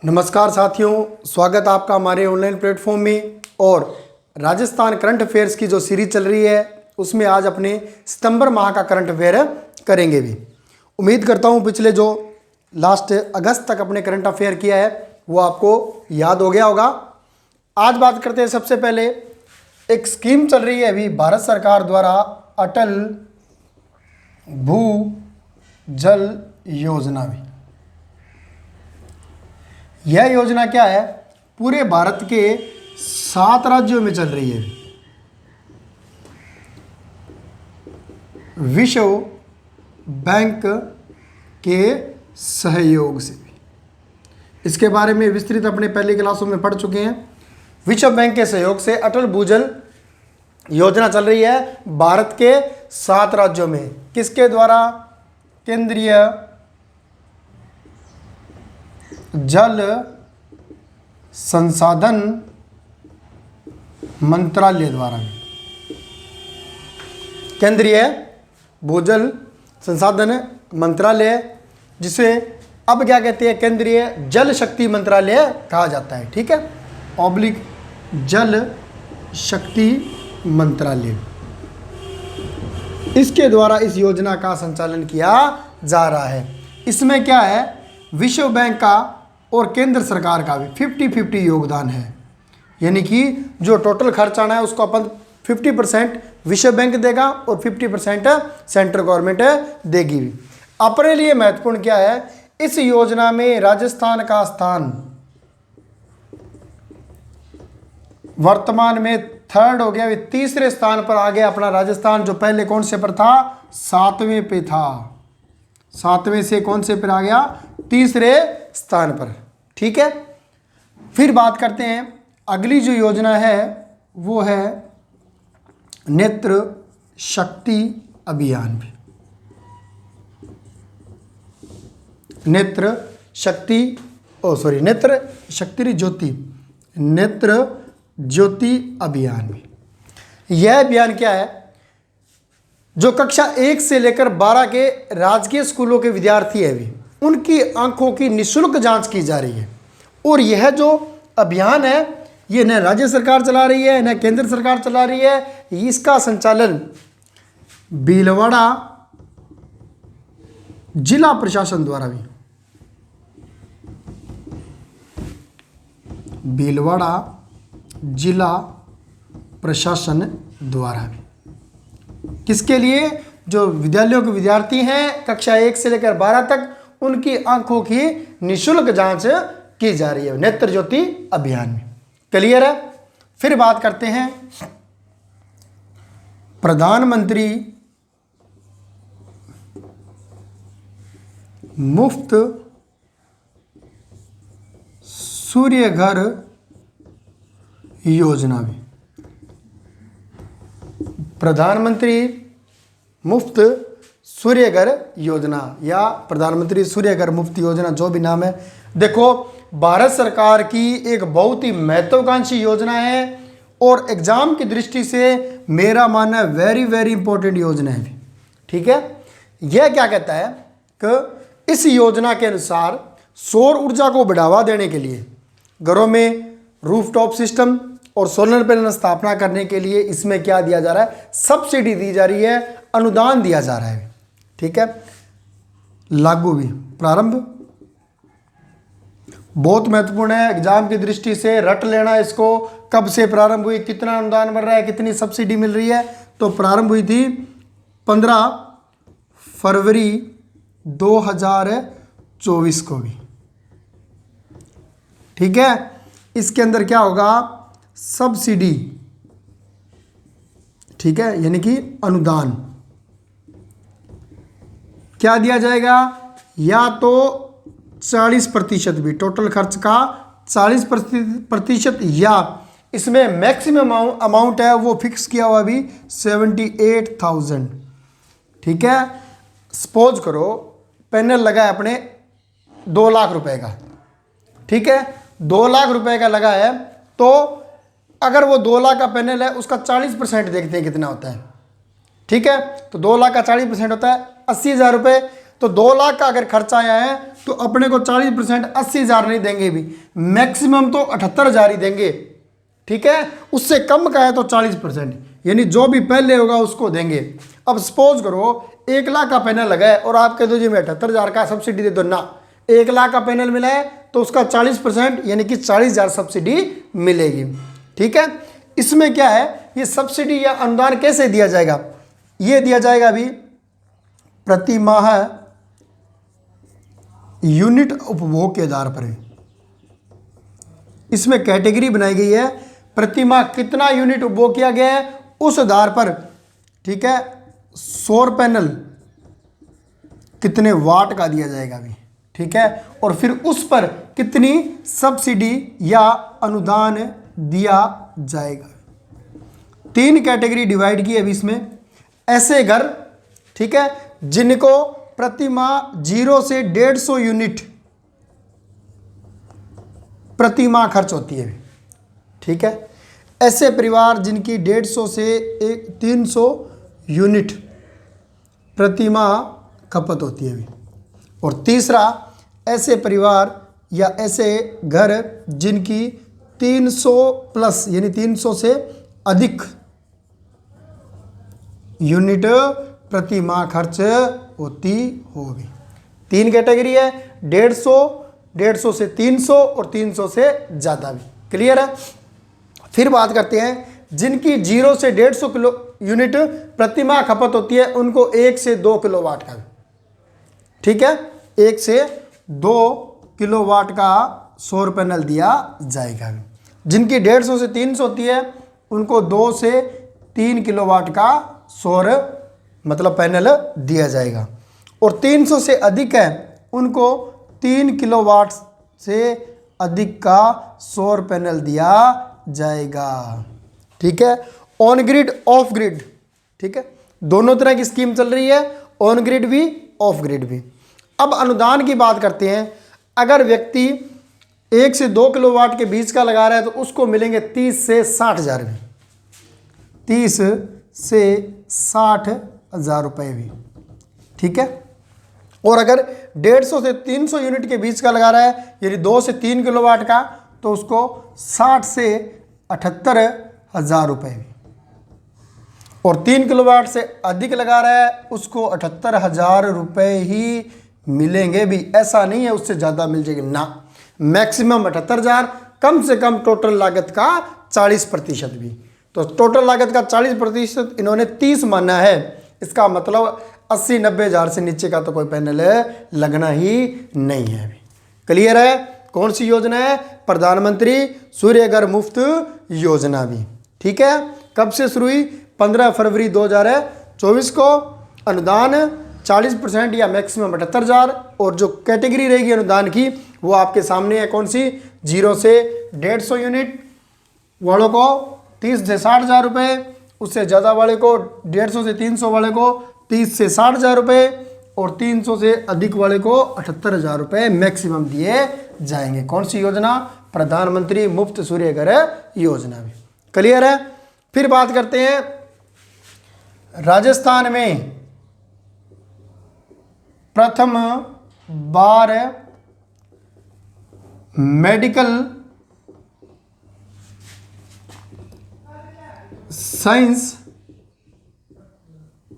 नमस्कार साथियों, स्वागत आपका हमारे ऑनलाइन प्लेटफॉर्म में। और राजस्थान करंट अफेयर्स की जो सीरीज चल रही है उसमें आज अपने सितंबर माह का करंट अफेयर करेंगे भी। उम्मीद करता हूं पिछले जो लास्ट अगस्त तक अपने करंट अफेयर किया है वो आपको याद हो गया होगा। आज बात करते हैं, सबसे पहले एक स्कीम चल रही है अभी भारत सरकार द्वारा, अटल भू जल योजना भी। यह योजना क्या है, पूरे भारत के 7 राज्यों में चल रही है। विश्व बैंक के सहयोग से भी इसके बारे में विस्तृत अपने पहले क्लासों में पढ़ चुके हैं। विश्व बैंक के सहयोग से अटल भूजल योजना चल रही है भारत के 7 राज्यों में। किसके द्वारा? केंद्रीय जल संसाधन मंत्रालय द्वारा। केंद्रीय भूजल संसाधन मंत्रालय, जिसे अब क्या कहते हैं, केंद्रीय जल शक्ति मंत्रालय कहा जाता है। ठीक है, ऑब्लिक जल शक्ति मंत्रालय, इसके द्वारा इस योजना का संचालन किया जा रहा है। इसमें क्या है, विश्व बैंक का और केंद्र सरकार का भी 50-50 योगदान है। यानी कि जो टोटल खर्च आना है उसको अपन 50% विश्व बैंक देगा और 50% सेंट्रल गवर्नमेंट देगी। अपने लिए महत्वपूर्ण क्या है, इस योजना में राजस्थान का स्थान वर्तमान में 3rd हो गया, 3रे स्थान पर आ गया अपना राजस्थान, जो पहले कौन से पर था, 7वें पे था। 7वें से कौन से पर आ गया, 3रे स्थान पर। ठीक है, फिर बात करते हैं अगली जो योजना है वो है नेत्र शक्ति अभियान भी। नेत्र शक्ति नेत्र शक्ति ज्योति अभियान भी। यह अभियान क्या है, जो कक्षा 1 से लेकर 12 के राजकीय स्कूलों के विद्यार्थी है भी, उनकी आंखों की निःशुल्क जांच की जा रही है। और यह जो अभियान है ये न राज्य सरकार चला रही है न केंद्र सरकार चला रही है, इसका संचालन भीलवाड़ा जिला प्रशासन द्वारा भी, भीलवाड़ा जिला प्रशासन द्वारा भी। किसके लिए? जो विद्यालयों के विद्यार्थी हैं कक्षा 1 से लेकर 12 तक, उनकी आंखों की निःशुल्क जांच की जा रही है नेत्र ज्योति अभियान में। क्लियर है? फिर बात करते हैं प्रधानमंत्री मुफ्त सूर्य घर योजना भी। प्रधानमंत्री मुफ्त सूर्य घर योजना या प्रधानमंत्री सूर्य घर मुफ्त योजना, जो भी नाम है, देखो भारत सरकार की एक बहुत ही महत्वाकांक्षी योजना है और एग्जाम की दृष्टि से मेरा मानना है वेरी इंपॉर्टेंट योजना है। ठीक है, यह क्या कहता है कि इस योजना के अनुसार सौर ऊर्जा को बढ़ावा देने के लिए घरों में रूफटॉप सिस्टम और सोलर पैनल स्थापना करने के लिए इसमें क्या दिया जा रहा है, सब्सिडी दी जा रही है, अनुदान दिया जा रहा है। ठीक है, लागू भी, प्रारंभ बहुत महत्वपूर्ण है एग्जाम की दृष्टि से, रट लेना इसको। कब से प्रारंभ हुई, कितना अनुदान मिल रहा है, कितनी सब्सिडी मिल रही है, तो प्रारंभ हुई थी 15 फरवरी 2024 को भी। ठीक है, इसके अंदर क्या होगा, सब्सिडी। ठीक है, यानी कि अनुदान क्या दिया जाएगा, या तो 40% भी, टोटल खर्च का 40%, या इसमें मैक्सिमम अमाउंट है वो फिक्स किया हुआ भी 78,000। ठीक है, सपोज करो पैनल लगा है अपने 2 लाख रुपए का। ठीक है, 2 लाख रुपए का लगा है, तो अगर वो 2 लाख का पैनल है उसका 40% देखते हैं कितना होता है। ठीक है, तो 2 लाख का 40% होता है 80,000 रुपये। तो 2 लाख का अगर खर्चा आया है तो अपने को 40% 80,000 नहीं देंगे भी, मैक्सिमम तो 78,000 ही देंगे। ठीक है, उससे कम का है तो 40%, यानी जो भी पहले होगा उसको देंगे। अब सपोज करो 1 लाख का पैनल लगा है और आप कह दो जी मैं 78,000 का सब्सिडी दे दो, ना, 1 लाख का पैनल मिला है तो उसका 40% यानी कि 40,000 सब्सिडी मिलेगी। ठीक है, इसमें क्या है, ये सब्सिडी या अनुदान कैसे दिया जाएगा, ये दिया जाएगा अभी प्रति माह यूनिट उपभोग के आधार पर है। इसमें कैटेगरी बनाई गई है, प्रति माह कितना यूनिट उपभोग किया गया है उस आधार पर। ठीक है, सौर पैनल कितने वाट का दिया जाएगा अभी। ठीक है, और फिर उस पर कितनी सब्सिडी या अनुदान दिया जाएगा। 3 कैटेगरी डिवाइड की अभी इसमें। ऐसे घर, ठीक है, जिनको प्रति माह 0 से 150 यूनिट प्रति माह खर्च होती है। ठीक है, ऐसे परिवार जिनकी 150 से 300 यूनिट प्रति माह खपत होती है। और तीसरा, ऐसे परिवार या ऐसे घर जिनकी 300 प्लस यानी 300 से अधिक यूनिट प्रति माह खर्च होती होगी। 3 कैटेगरी है, 150 से 300 और 300 से ज़्यादा भी। क्लियर है। फिर बात करते हैं जिनकी 0 से 150 किलो यूनिट प्रति माह खपत होती है, उनको 1 से 2 किलोवाट का भी। ठीक है, 1 से 2 किलोवाट का सौर पैनल दिया जाएगा। जिनकी 150 से 300 होती है उनको 2 से 3 किलोवाट का सौर मतलब पैनल दिया जाएगा। और 300 से अधिक है उनको 3 किलोवाट से अधिक का सौर पैनल दिया जाएगा। ठीक है, ऑन ग्रिड ऑफ ग्रिड। ठीक है, दोनों तरह की स्कीम चल रही है, ऑन ग्रिड भी ऑफ ग्रिड भी। अब अनुदान की बात करते हैं। अगर व्यक्ति 1 से 2 किलोवाट के बीच का लगा रहा है तो उसको मिलेंगे 30 से 60,000 भी, 30 से 60,000 रुपये भी। ठीक है, और अगर 150 से 300 यूनिट के बीच का लगा रहा है यानी 2 से 3 किलोवाट का तो उसको 60 से 78,000 रुपये भी। और 3 किलोवाट से अधिक लगा रहा है उसको 78,000 रुपये ही मिलेंगे भी। ऐसा नहीं है उससे ज़्यादा मिल जाएगी, ना, मैक्सिमम 78,000, कम से कम टोटल लागत का 40% भी। तो टोटल लागत का 40% इन्होंने 30 माना है। इसका मतलब 80-90,000 से नीचे का तो कोई पैनल लगना ही नहीं है। क्लियर है। कौन सी योजना है? प्रधानमंत्री सूर्य घर मुफ्त योजना भी। ठीक है, कब से शुरू हुई? 15 फरवरी 2024 को। अनुदान 40% या मैक्सिमम 78,000। और जो कैटेगरी रहेगी अनुदान की वो आपके सामने है। कौन सी? 0 से 150 यूनिट वालों को 30 से 60,000 रुपये, उससे ज़्यादा वाले को 150 से 300 वाले को 30 से 60,000 रुपये, और 300 से अधिक वाले को 78,000 रुपये मैक्सिमम दिए जाएंगे। कौन सी योजना? प्रधानमंत्री मुफ्त सूर्य घर योजना भी। क्लियर है। फिर बात करते हैं राजस्थान में प्रथम बार मेडिकल साइंस,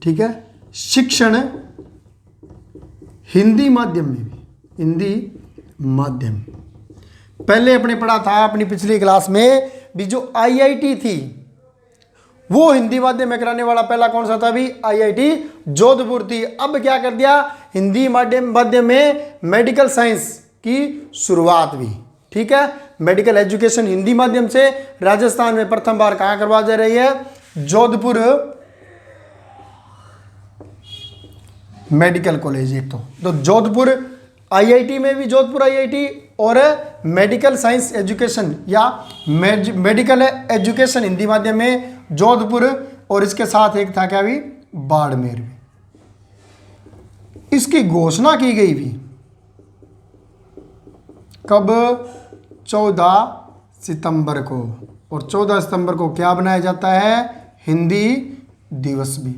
ठीक है, शिक्षण हिंदी माध्यम में भी, हिंदी माध्यम। पहले अपने पढ़ा था अपनी पिछली क्लास में भी, जो आईआईटी थी वो हिंदी माध्यम में कराने वाला पहला कौन सा था? भी आईआईटी जोधपुर थी। अब क्या कर दिया? हिंदी माध्यम में मेडिकल साइंस की शुरुआत भी। ठीक है, मेडिकल एजुकेशन हिंदी माध्यम से राजस्थान में प्रथम बार कहां करवा जा रही है? Jodhpur medical college. एक तो जोधपुर आईआईटी में भी जोधपुर आईआईटी, और मेडिकल साइंस एजुकेशन या मेडिकल एजुकेशन हिंदी माध्यम में जोधपुर, और इसके साथ एक था क्या भी? बाड़मेर भी। इसकी घोषणा की गई भी कब? 14 सितंबर को। और 14 सितंबर को क्या बनाया जाता है? हिंदी दिवस भी।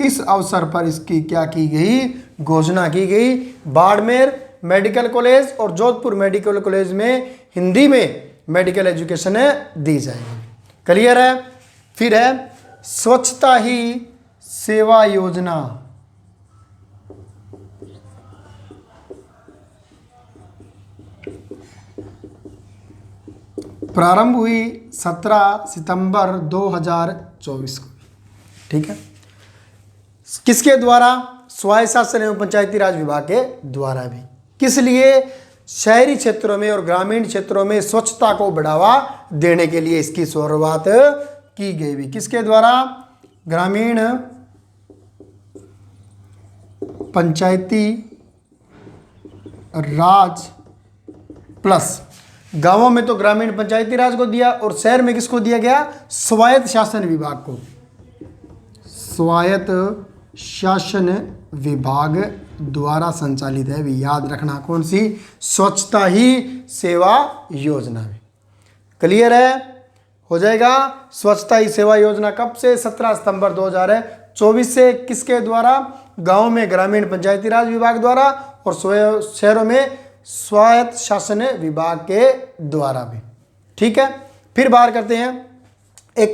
इस अवसर पर इसकी क्या की गई, घोषणा की गई। बाड़मेर मेडिकल कॉलेज और जोधपुर मेडिकल कॉलेज में हिंदी में मेडिकल एजुकेशन दी जाएगी। क्लियर है। फिर है स्वच्छता ही सेवा योजना। प्रारंभ हुई 17 सितंबर 2024 को। ठीक है। किसके द्वारा? स्वायत्त शासन एवं पंचायती राज विभाग के द्वारा भी। किस लिए? शहरी क्षेत्रों में और ग्रामीण क्षेत्रों में स्वच्छता को बढ़ावा देने के लिए इसकी शुरुआत की गई भी। किसके द्वारा? ग्रामीण पंचायती राज प्लस गांवों में तो ग्रामीण पंचायती राज को दिया और शहर में किसको दिया गया? स्वायत्त शासन विभाग को। स्वायत्त शासन विभाग द्वारा संचालित है भी। याद रखना कौन सी? स्वच्छता ही सेवा योजना में। क्लियर है? हो जाएगा। स्वच्छता ही सेवा योजना कब से? 17 सितंबर 2024 से। किसके द्वारा? गांव में ग्रामीण पंचायती राज विभाग द्वारा और शहरों में स्वायत्त शासन विभाग के द्वारा भी। ठीक है। फिर बात करते हैं, एक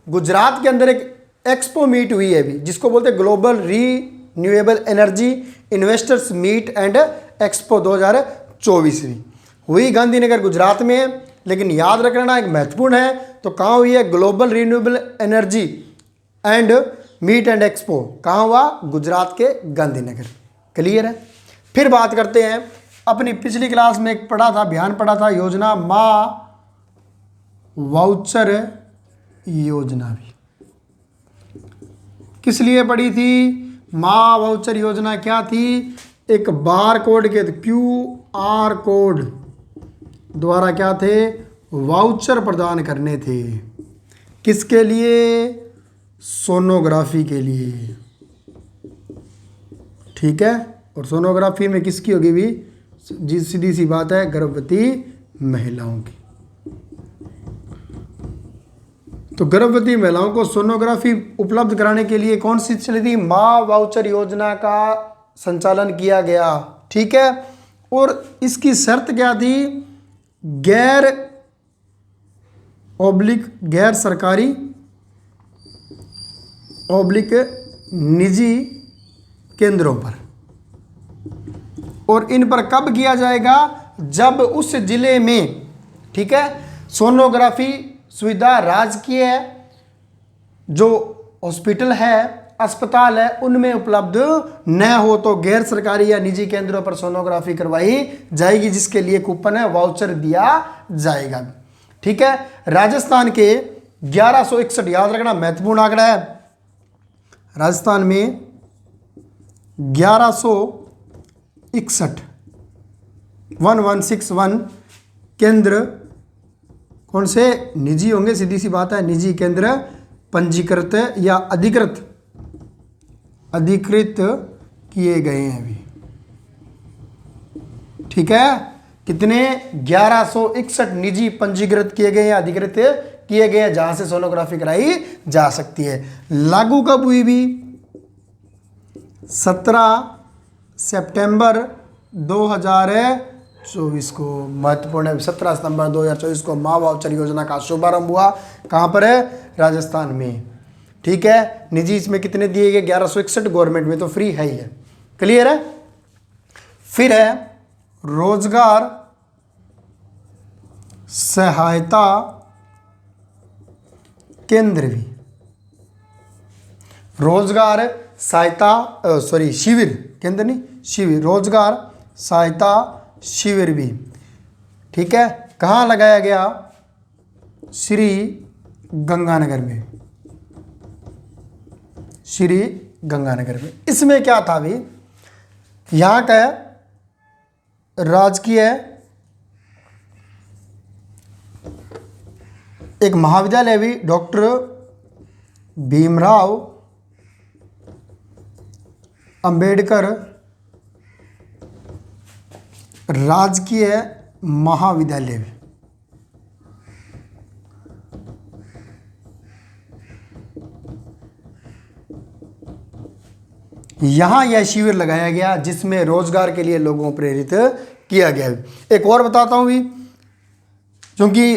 गुजरात के अंदर एक एक्सपो मीट हुई है अभी, जिसको बोलते हैं global renewable energy investors meet and expo 2024 हुई गांधीनगर गुजरात में है। लेकिन याद रखना एक महत्वपूर्ण है, तो कहाँ हुई है? Global renewable energy and meet and expo कहाँ हुआ? गुजरात के गांधीनगर। क्लियर है। फिर बात करते हैं, अपनी पिछली क्लास में एक पढ़ा था, बयान पढ़ा था, योजना माँ वाउचर योजना भी। किस लिए पढ़ी थी? माँ वाउचर योजना क्या थी? एक बार कोड के QR कोड द्वारा क्या थे? वाउचर प्रदान करने थे। किसके लिए? सोनोग्राफी के लिए। ठीक है। और सोनोग्राफी में किसकी होगी भी? जी सीधी सी बात है, गर्भवती महिलाओं की। तो गर्भवती महिलाओं को सोनोग्राफी उपलब्ध कराने के लिए कौन सी चली थी? माँ वाउचर योजना का संचालन किया गया। ठीक है। और इसकी शर्त क्या थी? गैर सरकारी निजी केंद्रों पर। और इन पर कब किया जाएगा? जब उस जिले में, ठीक है, सोनोग्राफी सुविधा राजकीय जो हॉस्पिटल है, अस्पताल है, उनमें उपलब्ध न हो तो गैर सरकारी या निजी केंद्रों पर सोनोग्राफी करवाई जाएगी, जिसके लिए कूपन है, वाउचर दिया जाएगा। ठीक है। राजस्थान के 1161, याद रखना महत्वपूर्ण आंकड़ा है, राजस्थान में 1161 केंद्र कौन से? निजी होंगे, सीधी सी बात है, निजी केंद्र पंजीकृत या अधिकृत किए गए हैं अभी। ठीक है। कितने? 1161 निजी पंजीकृत किए गए हैं, अधिकृत किए गए हैं, जहां से सोनोग्राफी कराई जा सकती है। लागू कब हुई भी? 17 सितंबर 2024 को। महत्वपूर्ण है। 17 सितंबर 2024 को माँ वाउचर योजना का शुभारंभ हुआ। कहाँ पर है? राजस्थान में। ठीक है। निजी इसमें कितने दिए गए? 1161, गवर्नमेंट में तो फ्री है ही है। क्लियर है। फिर है रोजगार सहायता केंद्र भी। रोजगार सहायता शिविर, केंद्र नहीं, शिविर, रोजगार सहायता शिविर भी। ठीक है। कहाँ लगाया गया? श्री गंगानगर में। श्री गंगानगर में। इसमें क्या था भी? यहाँ का राजकीय एक महाविद्यालय भी, डॉक्टर भीमराव अंबेडकर राजकीय महाविद्यालय भी। यहाँ यह शिविर लगाया गया जिसमें रोजगार के लिए लोगों को प्रेरित किया गया। एक और बताता हूँ भी, क्योंकि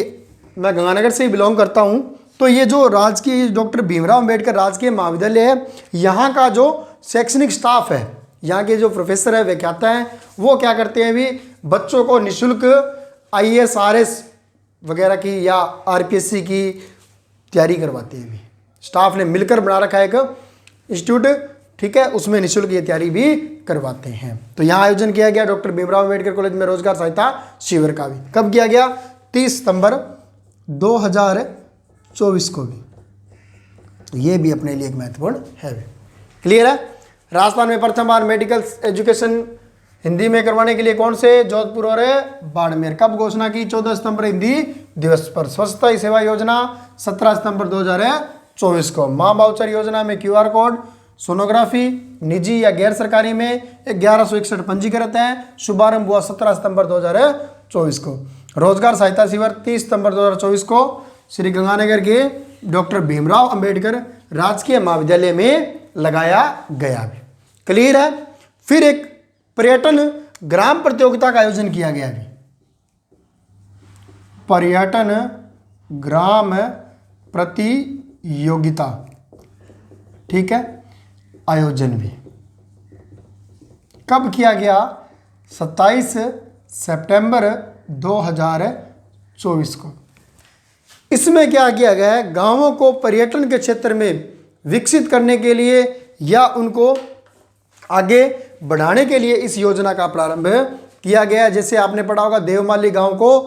मैं गंगानगर से ही बिलोंग करता हूँ, तो ये जो राजकीय डॉक्टर भीमराव अंबेडकर राजकीय महाविद्यालय है, यहाँ का जो शैक्षणिक स्टाफ है, यहाँ के जो प्रोफेसर है, व्याख्याता हैं, वो क्या करते हैं भी, बच्चों को निःशुल्क IAS RS वगैरह की या RPSC की तैयारी करवाते हैं भी। स्टाफ ने मिलकर बना रखा है एक इंस्टीट्यूट, ठीक है, उसमें निःशुल्क ये तैयारी भी करवाते हैं। तो यहाँ आयोजन किया गया डॉक्टर भीमराव अंबेडकर कॉलेज में रोजगार सहायता शिविर का भी। कब किया गया? 30 सितंबर 2024 को भी। ये भी अपने लिए एक महत्वपूर्ण है। क्लियर है? राजस्थान में प्रथम बार मेडिकल एजुकेशन हिंदी में करवाने के लिए कौन से? जोधपुर और बाड़मेर। कब घोषणा की? 14 सितंबर हिंदी दिवस पर। स्वच्छता ही सेवा योजना 17 सितंबर 2024 को। माँ बाउचर योजना में QR कोड, सोनोग्राफी निजी या गैर सरकारी में 1161 पंजीकृत हैं। शुभारंभ हुआ 17 सितंबर 2024 को। रोजगार सहायता शिविर 30 सितंबर 2024 को श्री गंगानगर के डॉक्टर भीमराव अंबेडकर राजकीय महाविद्यालय में लगाया गया। क्लियर है? फिर एक पर्यटन ग्राम प्रतियोगिता का आयोजन किया गया भी। पर्यटन ग्राम प्रतियोगिता, ठीक है, आयोजन भी कब किया गया? 27 सितंबर 2024 को। इसमें क्या किया गया है? गांवों को पर्यटन के क्षेत्र में विकसित करने के लिए या उनको आगे बढ़ाने के लिए इस योजना का प्रारंभ किया गया। जैसे आपने पढ़ा होगा देवमाली गांव को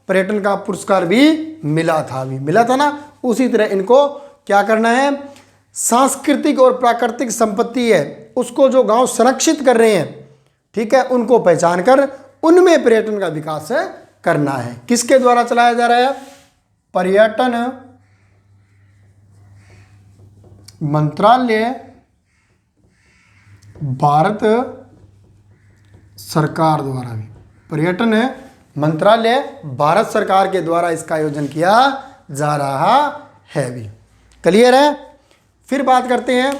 पर्यटन का पुरस्कार भी मिला था ना। उसी तरह इनको क्या करना है? सांस्कृतिक और प्राकृतिक संपत्ति है उसको जो गांव संरक्षित कर रहे हैं, ठीक है, उनको पहचान कर उनमें पर्यटन का विकास करना है। किसके द्वारा चलाया जा रहा है? पर्यटन मंत्रालय भारत सरकार द्वारा भी। पर्यटन मंत्रालय भारत सरकार के द्वारा इसका आयोजन किया जा रहा है भी। क्लियर है? फिर बात करते हैं,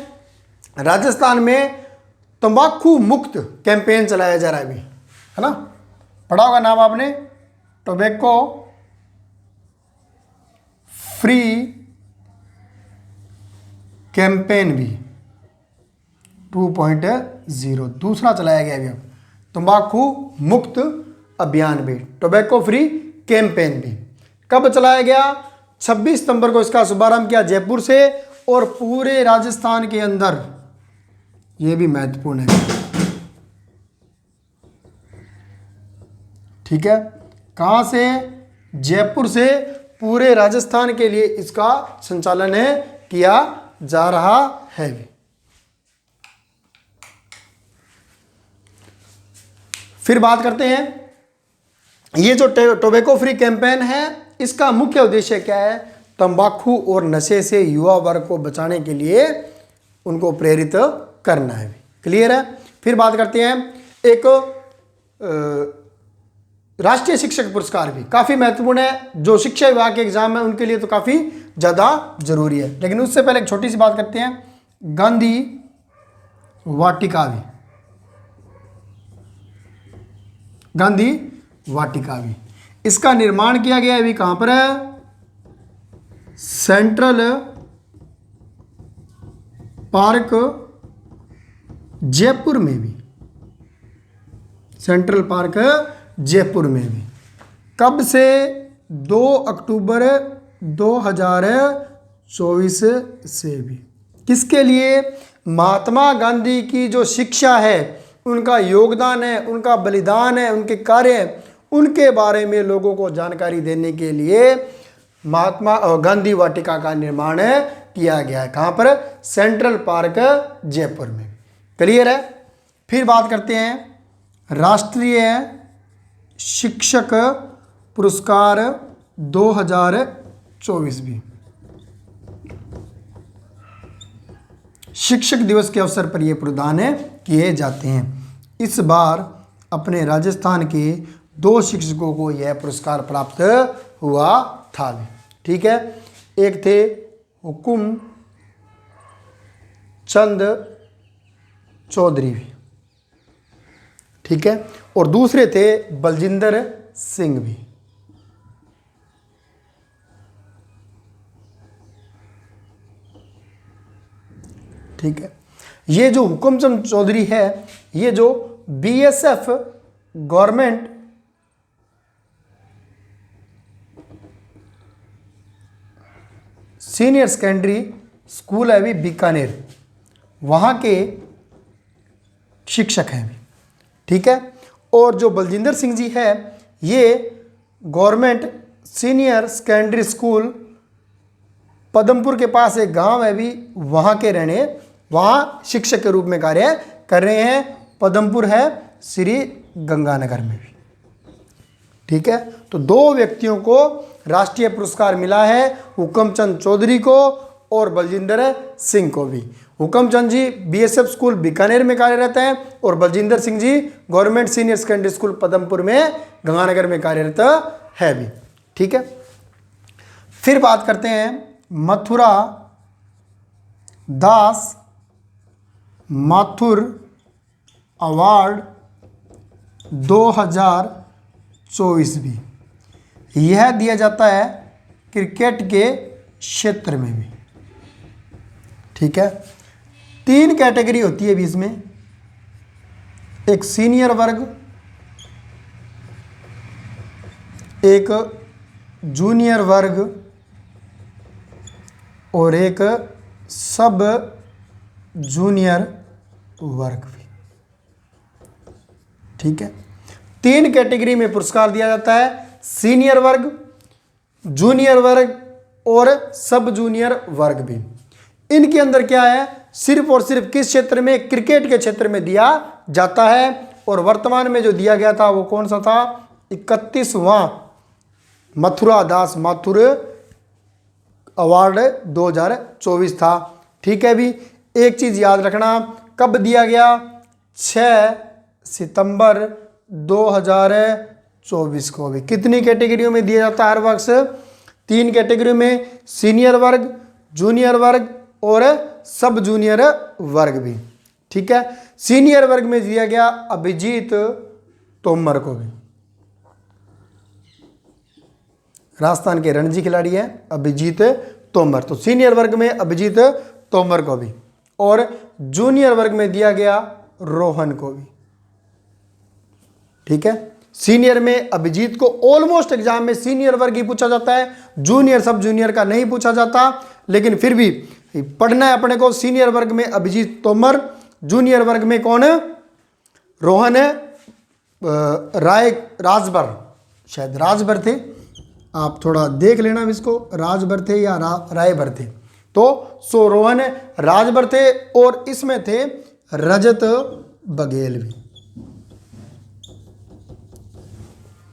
राजस्थान में तंबाकू मुक्त कैंपेन चलाया जा रहा है भी, है ना। पढ़ा होगा नाम आपने, टोबैको फ्री कैंपेन भी 2.0 दूसरा चलाया गया अभी। तंबाकू मुक्त अभियान भी, टोबैको फ्री कैंपेन भी कब चलाया गया? 26 सितंबर को इसका शुभारंभ किया जयपुर से और पूरे राजस्थान के अंदर, यह भी महत्वपूर्ण है, ठीक है, कहां से? जयपुर से पूरे राजस्थान के लिए इसका संचालन किया जा रहा है। फिर बात करते हैं, ये जो टोबैको फ्री कैंपेन है इसका मुख्य उद्देश्य क्या है? तंबाकू और नशे से युवा वर्ग को बचाने के लिए उनको प्रेरित करना है। क्लियर है? फिर बात करते हैं, एक राष्ट्रीय शिक्षक पुरस्कार भी काफ़ी महत्वपूर्ण है। जो शिक्षा विभाग के एग्जाम है उनके लिए तो काफ़ी ज़्यादा जरूरी है। लेकिन उससे पहले एक छोटी सी बात करते हैं, गांधी वाटिका भी, गांधी वाटिका भी इसका निर्माण किया गया है अभी कहाँ पर है? सेंट्रल पार्क जयपुर में भी, सेंट्रल पार्क जयपुर में भी। कब से? 2 अक्टूबर 2024 से भी। किसके लिए? महात्मा गांधी की जो शिक्षा है, उनका योगदान है, उनका बलिदान है, उनके कार्य हैं, उनके बारे में लोगों को जानकारी देने के लिए महात्मा गांधी वाटिका का निर्माण किया गया है। कहाँ पर? सेंट्रल पार्क जयपुर में। क्लियर है? फिर बात करते हैं, राष्ट्रीय शिक्षक पुरस्कार 2024 भी शिक्षक दिवस के अवसर पर ये प्रदान किए जाते हैं। इस बार अपने राजस्थान के 2 शिक्षकों को यह पुरस्कार प्राप्त हुआ था। ठीक है, एक थे हुकुम चंद चौधरी भी, ठीक है। और दूसरे थे बलजिंदर सिंह भी, ठीक है। ये जो हुकुमचंद चौधरी है, ये जो BSF government senior secondary school है अभी बीकानेर, वहाँ के शिक्षक हैं अभी, ठीक है। और जो बलजिंदर सिंह जी है, ये government senior secondary school Padampur के पास एक गांव है भी, वहाँ के रहने, वहाँ शिक्षक के रूप में कार्य कर रहे हैं। पदमपुर है श्री गंगानगर में भी, ठीक है। तो दो व्यक्तियों को राष्ट्रीय पुरस्कार मिला है, हुकुमचंद चौधरी को और बलजिंदर सिंह को भी। हुकुमचंद जी बीएसएफ स्कूल बीकानेर में कार्यरत हैं और Baljinder Singh ji government senior secondary school Padampur में गंगानगर में कार्यरत है भी, ठीक है। फिर बात करते हैं मथुरा दास माथुर अवार्ड 2024 भी, यह दिया जाता है क्रिकेट के क्षेत्र में भी, ठीक है। 3 कैटेगरी होती है भी इसमें, एक सीनियर वर्ग, एक जूनियर वर्ग और एक सब जूनियर वर्ग भी, ठीक है। 3 कैटेगरी में पुरस्कार दिया जाता है, सीनियर वर्ग, जूनियर वर्ग और सब जूनियर वर्ग भी। इनके अंदर क्या है, सिर्फ और सिर्फ किस क्षेत्र में, क्रिकेट के क्षेत्र में दिया जाता है। और वर्तमान में जो दिया गया था वो कौन सा था, 31वां मथुरा दास माथुर अवार्ड 2024 था, ठीक है भी। एक चीज याद रखना, कब दिया गया, 6 सितंबर 2024 को भी। कितनी कैटेगरियों में दिया जाता है हर वर्ष, 3 कैटेगरियों में, सीनियर वर्ग, जूनियर वर्ग और सब जूनियर वर्ग भी, ठीक है। सीनियर वर्ग में दिया गया अभिजीत तोमर को भी, राजस्थान के रणजी खिलाड़ी हैं अभिजीत तोमर, तो सीनियर वर्ग में अभिजीत तोमर को भी। और जूनियर वर्ग में दिया गया रोहन को भी, ठीक है। सीनियर में अभिजीत को ऑलमोस्ट एग्जाम में सीनियर वर्ग ही पूछा जाता है, जूनियर सब जूनियर का नहीं पूछा जाता, लेकिन फिर भी पढ़ना है अपने को। सीनियर वर्ग में अभिजीत तोमर, जूनियर वर्ग में कौन, रोहन राय राजभर, शायद राजभर थे, आप थोड़ा देख लेना इसको, राजभर थे या रायभर थे, तो सो रोहन राजभर थे। और इसमें थे रजत बघेल भी,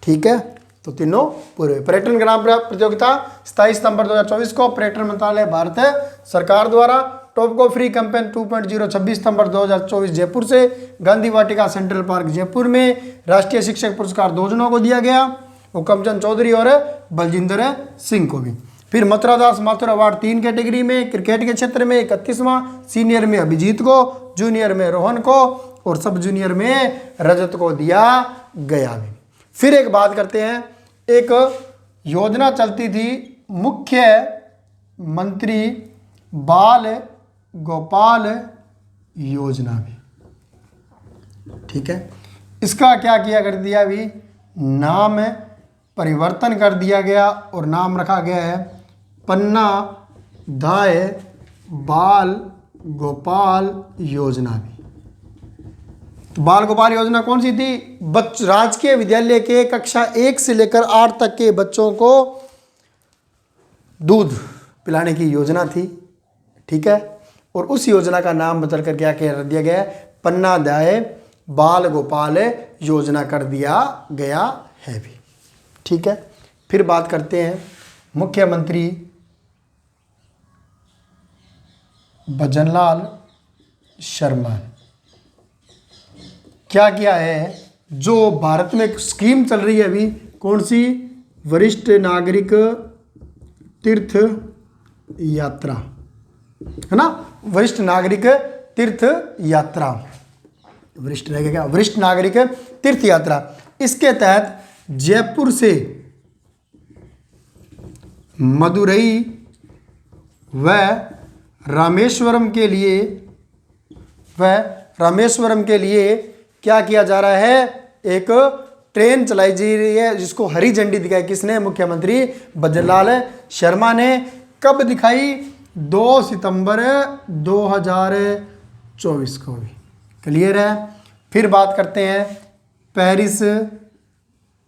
ठीक है। तो तीनों पूरे। पर्यटन ग्राम प्रतियोगिता 27 सितंबर 2024 को पर्यटन मंत्रालय भारत सरकार द्वारा टॉपको फ्री कैंपेन 2.0 26 सितंबर 2024 जयपुर से गांधी वाटिका सेंट्रल पार्क जयपुर में राष्ट्रीय शिक्षक पुरस्कार 2 जनों को दिया गया, हुकुमचंद चौधरी और बलजिंदर सिंह को भी। फिर मथुरा दास माथुर अवार्ड 3 कैटेगरी में, क्रिकेट के क्षेत्र में 31वां, सीनियर में अभिजीत को, जूनियर में रोहन को और सब जूनियर में रजत को दिया गया भी। फिर एक बात करते हैं, एक योजना चलती थी मुख्य मंत्री बाल गोपाल योजना भी, ठीक है। इसका क्या किया कर दिया भी, नाम परिवर्तन कर दिया गया और नाम रखा गया है पन्ना दाय बाल गोपाल योजना भी। तो बाल गोपाल योजना कौन सी थी, राजकीय विद्यालय के कक्षा 1 से लेकर 8 तक के बच्चों को दूध पिलाने की योजना थी, ठीक है। और उस योजना का नाम बदल कर क्या कर दिया गया है, पन्ना दाय बाल गोपाल योजना कर दिया गया है भी, ठीक है। फिर बात करते हैं मुख्यमंत्री भजनलाल शर्मा क्या किया है, जो भारत में एक स्कीम चल रही है अभी, कौन सी, वरिष्ठ नागरिक तीर्थ यात्रा, है ना, वरिष्ठ नागरिक तीर्थ यात्रा, वरिष्ठ रहेगा क्या, वरिष्ठ नागरिक तीर्थ यात्रा। इसके तहत जयपुर से मदुरई व रामेश्वरम के लिए क्या किया जा रहा है, एक ट्रेन चलाई जा रही है जिसको हरी झंडी दिखाई किसने, मुख्यमंत्री भजनलाल शर्मा ने। कब दिखाई, 2 सितंबर 2024 को भी। क्लियर है। फिर बात करते हैं पेरिस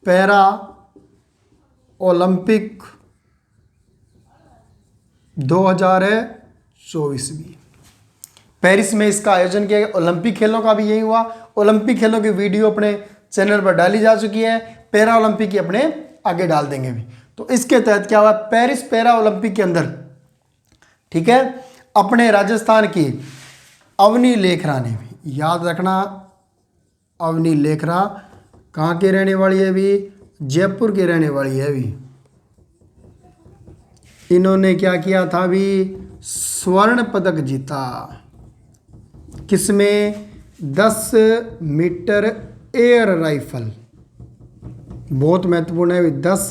पैरा ओलंपिक 2024 भी। पेरिस में इसका आयोजन किया गया। ओलंपिक खेलों का भी यही हुआ। ओलंपिक खेलों की वीडियो अपने चैनल पर डाली जा चुकी है, पैरा ओलंपिक की अपने आगे डाल देंगे भी। तो इसके तहत क्या हुआ, पेरिस पैरा ओलंपिक के अंदर, ठीक है, अपने राजस्थान की अवनी लेखरा ने भी, याद रखना अवनी लेखरा कहाँ की रहने वाली है भी, जयपुर की रहने वाली है भी। इन्होंने क्या किया था भी, स्वर्ण पदक जीता। किसमें, 10 मीटर एयर राइफल, बहुत महत्वपूर्ण है। 10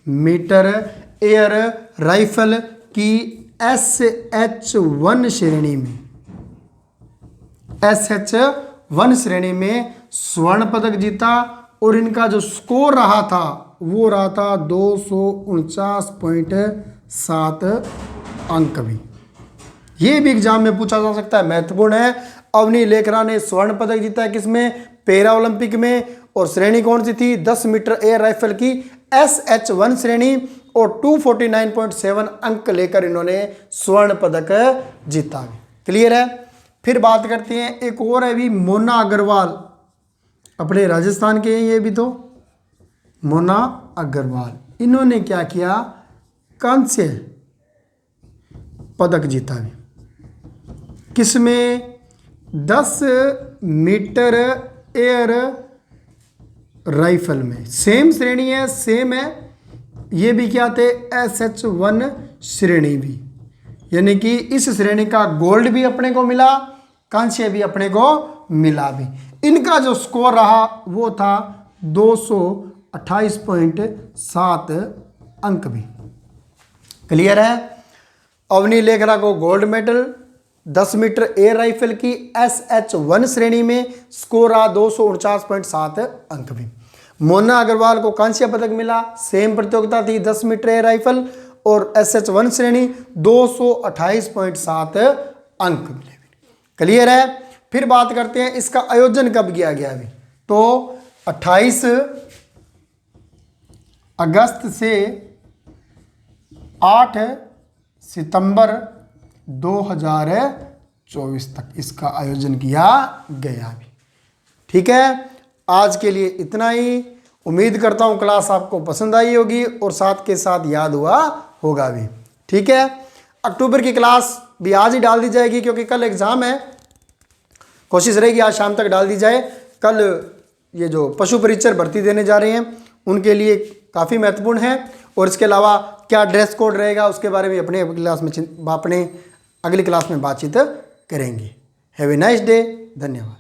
मीटर एयर राइफल की SH1 श्रेणी में, SH1 श्रेणी में स्वर्ण पदक जीता। और इनका जो स्कोर रहा था वो रहा था 249.7 अंक भी। ये भी एग्जाम में पूछा जा सकता है, महत्वपूर्ण है। अवनी लेखरा ने स्वर्ण पदक जीता है किसमें, पैरा ओलंपिक में। और श्रेणी कौन सी थी, 10 मीटर एयर राइफल की SH1 श्रेणी। और 249.7 अंक लेकर इन्होंने स्वर्ण पदक जीता। क्लियर है। फिर बात करते हैं एक और है भी, मोना अग्रवाल, अपने राजस्थान के हैं ये भी। तो मोना अग्रवाल, इन्होंने क्या किया, कांस्य पदक जीता भी। किसमें, 10 मीटर एयर राइफल में। सेम श्रेणी है, सेम है। ये भी क्या थे, SH1 श्रेणी भी, यानी कि इस श्रेणी का गोल्ड भी अपने को मिला, कांस्य भी अपने को मिला भी। इनका जो स्कोर रहा वो था 228.7 अंक भी। क्लियर है। अवनी लेखरा को gold medal, 10 metre air rifle की SH1 श्रेणी में स्कोर रहा 249.7 अंक भी। मोना अग्रवाल को कांस्य पदक मिला, सेम प्रतियोगिता थी, 10 मीटर एयर राइफल और SH1 श्रेणी, 228.7 अंक मिले। क्लियर है। फिर बात करते हैं इसका आयोजन कब किया गया अभी, तो 28 अगस्त से 8 सितंबर 2024 तक इसका आयोजन किया गया भी। ठीक है। आज के लिए इतना ही। उम्मीद करता हूँ क्लास आपको पसंद आई होगी और साथ के साथ याद हुआ होगा भी। ठीक है। अक्टूबर की क्लास भी आज ही डाल दी जाएगी क्योंकि कल एग्ज़ाम है। कोशिश रहेगी आज शाम तक डाल दी जाए। कल ये जो पशु परीक्षक भर्ती देने जा रहे हैं उनके लिए काफ़ी महत्वपूर्ण है। और इसके अलावा क्या ड्रेस कोड रहेगा उसके बारे में अपने अगली क्लास में बातचीत करेंगे। Have a nice day. धन्यवाद।